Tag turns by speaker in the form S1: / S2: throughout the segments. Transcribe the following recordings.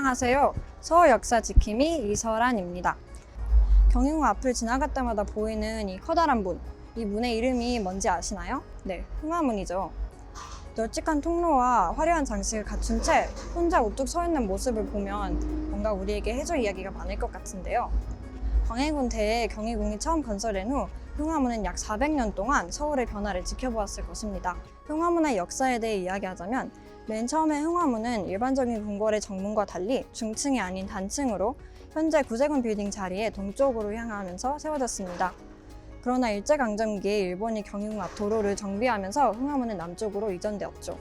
S1: 안녕하세요. 서울 역사 지킴이 이설아입니다. 경희궁 앞을 지나갈 때마다 보이는 이 커다란 문, 이 문의 이름이 뭔지 아시나요? 네, 흥화문이죠. 널찍한 통로와 화려한 장식을 갖춘 채 혼자 우뚝 서 있는 모습을 보면 뭔가 우리에게 해줄 이야기가 많을 것 같은데요. 광해군 때에 경희궁이 처음 건설된 후 흥화문은 약 400년 동안 서울의 변화를 지켜보았을 것입니다. 흥화문의 역사에 대해 이야기하자면 맨 처음에 흥화문은 일반적인 궁궐의 정문과 달리 중층이 아닌 단층으로 현재 구제군 빌딩 자리에 동쪽으로 향하면서 세워졌습니다. 그러나 일제강점기에 일본이 경희궁 앞 도로를 정비하면서 흥화문은 남쪽으로 이전되었죠.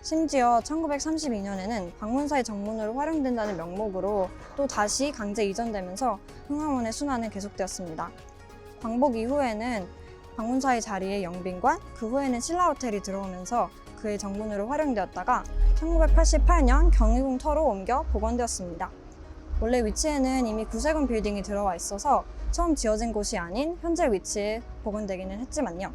S1: 심지어 1932년에는 방문사의 정문으로 활용된다는 명목으로 또 다시 강제 이전되면서 흥화문의 순환은 계속되었습니다. 광복 이후에는 방문사의 자리에 영빈관, 그 후에는 신라호텔이 들어오면서 그의 정문으로 활용되었다가 1988년 경희궁 터로 옮겨 복원되었습니다. 원래 위치에는 이미 구세군 빌딩이 들어와 있어서 처음 지어진 곳이 아닌 현재 위치에 복원되기는 했지만요.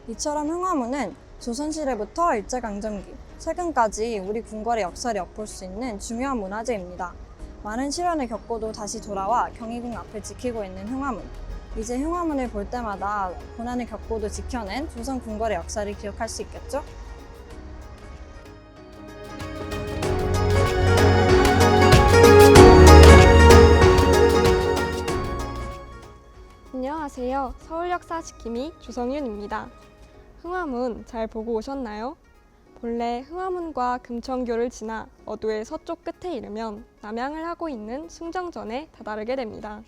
S1: 이처럼 흥화문은 조선시대부터 일제강점기, 최근까지 우리 궁궐의 역사를 엿볼 수 있는 중요한 문화재입니다. 많은 시련을 겪고도 다시 돌아와 경희궁 앞을 지키고 있는 흥화문. 이제 흥화문을 볼 때마다 고난을 겪고도 지켜낸 조선 궁궐의 역사를 기억할 수 있겠죠?
S2: 안녕하세요. 서울역사 지킴이 조성윤입니다. 흥화문 잘 보고 오셨나요? 본래 흥화문과 금천교를 지나 어도의 서쪽 끝에 이르면 남양을 하고 있는 숭정전에 다다르게 됩니다.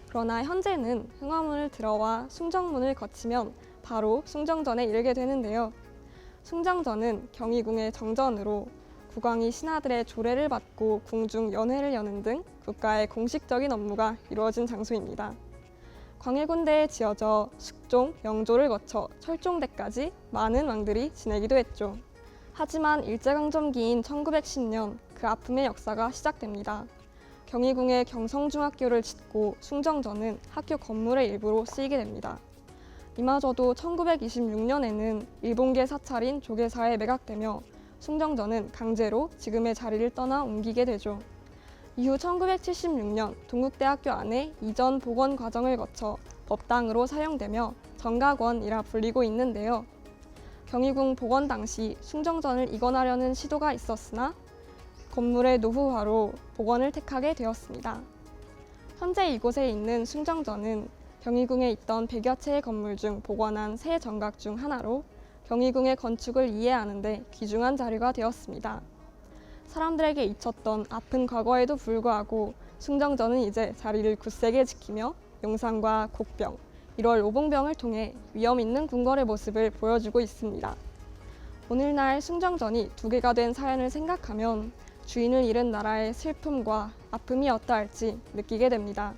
S2: 그러나 현재는 흥화문을 들어와 숭정문을 거치면 바로 숭정전에 이르게 되는데요. 숭정전은 경희궁의 정전으로 국왕이 신하들의 조례를 받고 궁중 연회를 여는 등 국가의 공식적인 업무가 이루어진 장소입니다. 광해군대에 지어져 숙종, 영조를 거쳐 철종대까지 많은 왕들이 지내기도 했죠. 하지만 일제강점기인 1910년 그 아픔의 역사가 시작됩니다. 경희궁에 경성중학교를 짓고 숭정전은 학교 건물의 일부로 쓰이게 됩니다. 이마저도 1926년에는 일본계 사찰인 조계사에 매각되며 숭정전은 강제로 지금의 자리를 떠나 옮기게 되죠. 이후 1976년 동국대학교 안에 이전 복원 과정을 거쳐 법당으로 사용되며 정각원이라 불리고 있는데요. 경희궁 복원 당시 숭정전을 이관하려는 시도가 있었으나 건물의 노후화로 복원을 택하게 되었습니다. 현재 이곳에 있는 숭정전은 경희궁에 있던 100여 채의 건물 중 복원한 세 정각 중 하나로 경희궁의 건축을 이해하는 데 귀중한 자료가 되었습니다. 사람들에게 잊혔던 아픈 과거에도 불구하고 숭정전은 이제 자리를 굳세게 지키며 용상과 곡병, 1월 오봉병을 통해 위험 있는 궁궐의 모습을 보여주고 있습니다. 오늘날 숭정전이 2개가 된 사연을 생각하면 주인을 잃은 나라의 슬픔과 아픔이 어떠할지 느끼게 됩니다.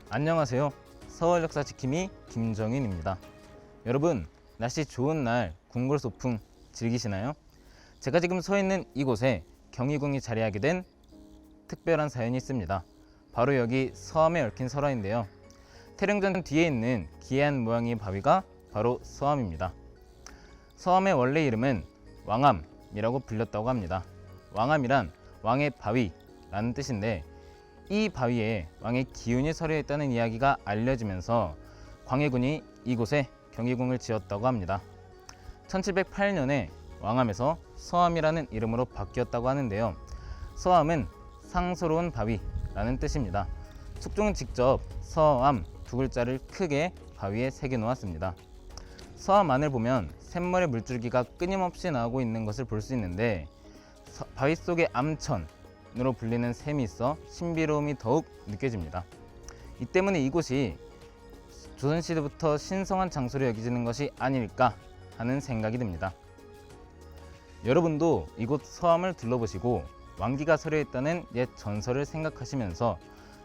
S3: 안녕하세요. 서울 역사 지킴이 김정윤입니다. 여러분, 날씨 좋은 날 궁궐 소풍 즐기시나요? 제가 지금 서 있는 이곳에 경희궁이 자리하게 된 특별한 사연이 있습니다. 바로 여기 서암에 얽힌 설화인데요. 태릉전 뒤에 있는 기이한 모양의 바위가 바로 서암입니다. 서암의 원래 이름은 왕암이라고 불렸다고 합니다. 왕암이란 왕의 바위라는 뜻인데 이 바위에 왕의 기운이 서려 있다는 이야기가 알려지면서 광해군이 이곳에 경희궁을 지었다고 합니다. 1708년에 왕암에서 서암이라는 이름으로 바뀌었다고 하는데요. 서암은 상서로운 바위라는 뜻입니다. 숙종은 직접 서암 2글자를 크게 바위에 새겨 놓았습니다. 서암 안을 보면 샘물의 물줄기가 끊임없이 나오고 있는 것을 볼 수 있는데 바위 속에 암천으로 불리는 샘이 있어 신비로움이 더욱 느껴집니다. 이 때문에 이곳이 조선시대부터 신성한 장소로 여겨지는 것이 아닐까 하는 생각이 듭니다. 여러분도 이곳 서암을 둘러보시고 왕기가 서려 있다는 옛 전설을 생각하시면서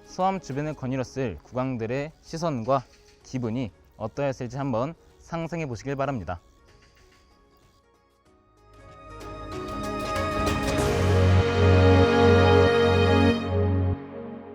S3: 서암 주변을 거닐었을 국왕들의 시선과 기분이 어떠했을지 한번 상상해 보시길 바랍니다.